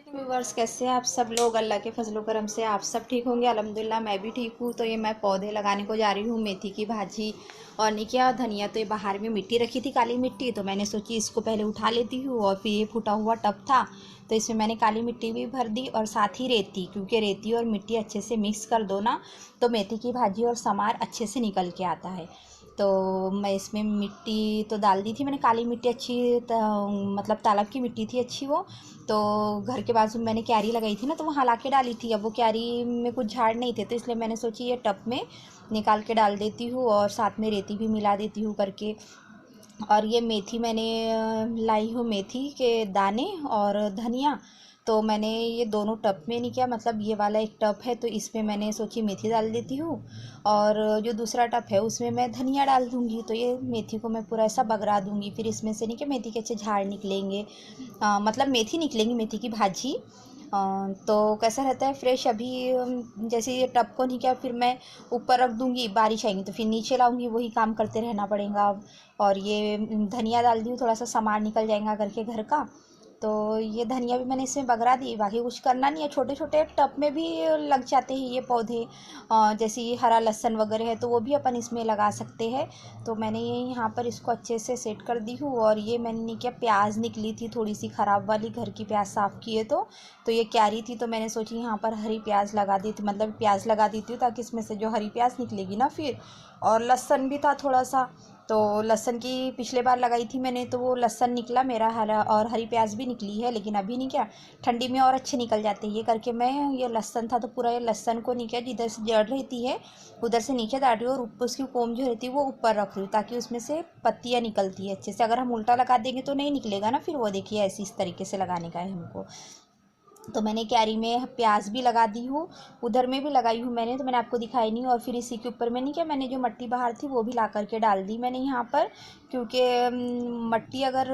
Viewers, कैसे हैं आप सब लोग। अल्लाह के फजलो करम से आप सब ठीक होंगे। अल्हम्दुलिल्लाह मैं भी ठीक हूँ। तो ये मैं पौधे लगाने को जा रही हूँ, मेथी की भाजी और निकिया धनिया। तो ये बाहर में मिट्टी रखी थी, काली मिट्टी, तो मैंने सोची इसको पहले उठा लेती हूँ। और फिर ये फूटा हुआ टब था तो इसमें मैंने काली मिट्टी भी भर दी और साथ ही रेती, क्योंकि रेती और मिट्टी अच्छे से मिक्स कर दो ना तो मेथी की भाजी और समार अच्छे से निकल के आता है। तो मैं इसमें मिट्टी तो डाल दी थी मैंने, काली मिट्टी अच्छी मतलब तालाब की मिट्टी थी अच्छी वो। तो घर के बाजू में मैंने क्यारी लगाई थी ना, तो वहाँ ला के डाली थी। अब वो क्यारी में कुछ झाड़ नहीं थे, तो इसलिए मैंने सोची ये टब में निकाल के डाल देती हूँ और साथ में रेती भी मिला देती हूँ करके। और ये मेथी मैंने लाई हूँ, मेथी के दाने और धनिया। तो मैंने ये दोनों टब में नहीं किया, मतलब ये वाला एक टब है तो इसमें मैंने सोची मेथी डाल देती हूँ और जो दूसरा टब है उसमें मैं धनिया डाल दूँगी। तो ये मेथी को मैं पूरा ऐसा बगरा दूँगी, फिर इसमें से नहीं कि मेथी के अच्छे झाड़ निकलेंगे, मतलब मेथी निकलेंगी, मेथी की भाजी। तो कैसा रहता है फ्रेश। अभी जैसे ये टब को नहीं किया, फिर मैं ऊपर रख दूँगी, बारिश आएंगी तो फिर नीचे लाऊँगी, वही काम करते रहना पड़ेगा। और ये धनिया डाल दी हूँ, थोड़ा सा सामान निकल जाएगा करके घर का। तो ये धनिया भी मैंने इसमें बगरा दी, बाकी कुछ करना नहीं है। छोटे छोटे टब में भी लग जाते हैं ये पौधे, जैसे ये हरा लहसुन वगैरह है तो वो भी अपन इसमें लगा सकते हैं। तो मैंने ये यहाँ पर इसको अच्छे से सेट कर दी हूँ। और ये मैंने क्या, प्याज निकली थी थोड़ी सी ख़राब वाली, घर की प्याज साफ़ किए तो ये क्यारी थी तो मैंने सोची यहाँ पर हरी प्याज लगा दी थी, मतलब प्याज लगा दी थी ताकि इसमें से जो हरी प्याज निकलेगी ना फिर। और लहसुन भी था थोड़ा सा, तो लहसुन की पिछले बार लगाई थी मैंने तो वो लहसुन निकला मेरा हरा, और हरी प्याज भी निकली है, लेकिन अभी नहीं क्या, ठंडी में और अच्छे निकल जाते हैं ये करके। मैं ये लहसुन था तो पूरा ये लहसुन को नहीं क्या, जिधर से जड़ रहती है उधर से नीचे डाल रही हूँ और ऊपर उसकी कोम जो रहती है वो ऊपर रख रही हूँ ताकि उसमें से पत्तियाँ निकलती है अच्छे से। अगर हम उल्टा लगा देंगे तो नहीं निकलेगा ना फिर वो, देखिए ऐसे इस तरीके से लगाने का है हमको। तो मैंने क्यारी में प्याज भी लगा दी हूँ, उधर में भी लगाई हूँ मैंने, तो मैंने आपको दिखाई नहीं। और फिर इसी के ऊपर मैंने क्या, मैंने जो मट्टी बाहर थी वो भी ला करके डाल दी मैंने यहाँ पर, क्योंकि मट्टी अगर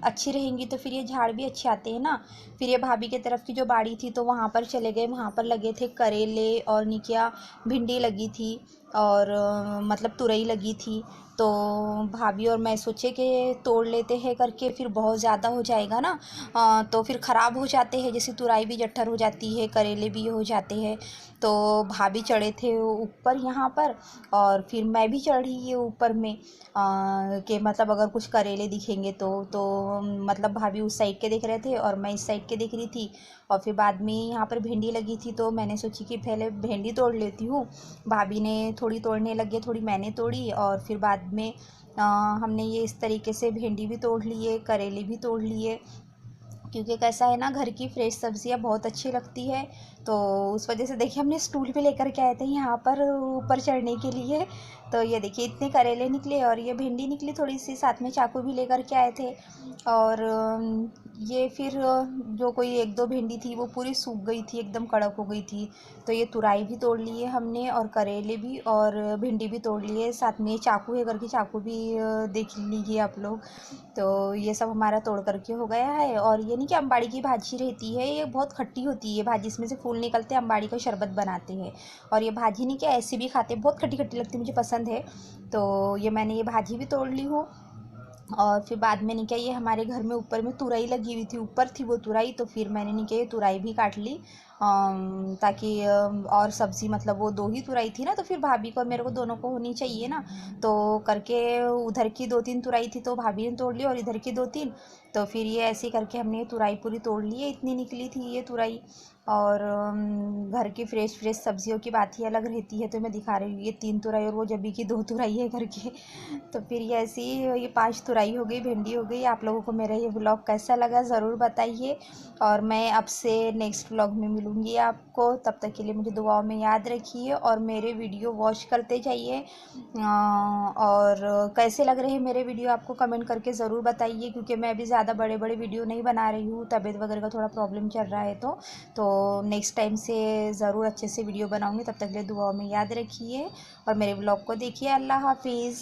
अच्छी रहेंगी तो फिर ये झाड़ भी अच्छे आते हैं ना। फिर ये भाभी के तरफ की जो बाड़ी थी तो वहाँ पर चले गए, वहाँ पर लगे थे करेले और निकिया भिंडी लगी थी और मतलब तुरई लगी थी। तो भाभी और मैं सोचे कि तोड़ लेते हैं करके, फिर बहुत ज़्यादा हो जाएगा ना, तो फिर ख़राब हो जाते हैं, जैसे तुरई भी जट्ठर हो जाती है, करेले भी हो जाते हैं। तो भाभी चढ़े थे ऊपर यहाँ पर और फिर मैं भी चढ़ी ये ऊपर में, कि मतलब अगर कुछ करेले दिखेंगे तो मतलब भाभी उस साइड के देख रहे थे और मैं इस साइड के देख रही थी। और फिर बाद में यहाँ पर भिंडी लगी थी तो मैंने सोची कि पहले भिंडी तोड़ लेती हूँ। भाभी ने थोड़ी तोड़ने लगे, थोड़ी मैंने तोड़ी और फिर बाद में हमने ये इस तरीके से भिंडी भी तोड़ लिए, करेले भी तोड़ लिए, क्योंकि कैसा है ना, घर की फ्रेश सब्जियां बहुत अच्छी लगती है। तो उस वजह से देखिए हमने स्टूल भी लेकर के आए थे यहाँ पर ऊपर चढ़ने के लिए। तो ये देखिए इतने करेले निकले और ये भिंडी निकली थोड़ी सी, साथ में चाकू भी लेकर के आए थे। और ये फिर जो कोई एक दो भिंडी थी वो पूरी सूख गई थी, एकदम कड़क हो गई थी। तो ये तुरई भी तोड़ लिए हमने और करेले भी और भिंडी भी तोड़ लिए, साथ में चाकू है करके चाकू भी देख लीजिए आप लोग। तो ये सब हमारा तोड़ करके हो गया है। और ये नहीं कि अम्बाड़ी की भाजी रहती है, ये बहुत खट्टी होती है भाजी, इसमें से फूल निकलते हैं, अम्बाड़ी का शरबत बनाते हैं। और ये भाजी नहीं क्या, ऐसे भी खाते हैं, बहुत खट्टी खट्टी लगती है, मुझे पसंद है। तो ये मैंने ये भाजी भी तोड़ ली हूँ। और फिर बाद में नहीं क्या, ये हमारे घर में ऊपर में तुरई लगी हुई थी, ऊपर थी वो तुरई, तो फिर मैंने नहीं क्या ये तुरई भी काट ली, ताकि और सब्ज़ी, मतलब वो दो ही तुरई थी ना तो फिर भाभी को और मेरे को दोनों को होनी चाहिए ना। तो करके उधर की दो तीन तुरई थी तो भाभी ने तोड़ ली और इधर की दो तीन, तो फिर ये ऐसे ही करके हमने ये तुरई पूरी तोड़ ली है, इतनी निकली थी ये तुरई। और घर की फ्रेश फ्रेश सब्जियों की बात ही अलग रहती है। तो मैं दिखा रही हूँ ये तीन तुरई और वो जबी की दो तुरई है करके। तो फिर ये ऐसी ये पांच तुरई हो गई, भिंडी हो गई। आप लोगों को मेरा ये व्लॉग कैसा लगा ज़रूर बताइए, और मैं आपसे नेक्स्ट व्लॉग में मिलूँगी आपको। तब तक के लिए मुझे दुआओं में याद रखिए और मेरे वीडियो वॉच करते जाइए। और कैसे लग रहे हैं मेरे वीडियो आपको कमेंट करके ज़रूर बताइए, क्योंकि मैं अभी ज़्यादा बड़े बड़े वीडियो नहीं बना रही हूँ, तबीयत वगैरह का थोड़ा प्रॉब्लम चल रहा है। तो नेक्स्ट टाइम से ज़रूर अच्छे से वीडियो बनाऊँगी। तब तक के लिए दुआओं में याद रखिए और मेरे व्लॉग को देखिए। अल्लाह हाफिज़।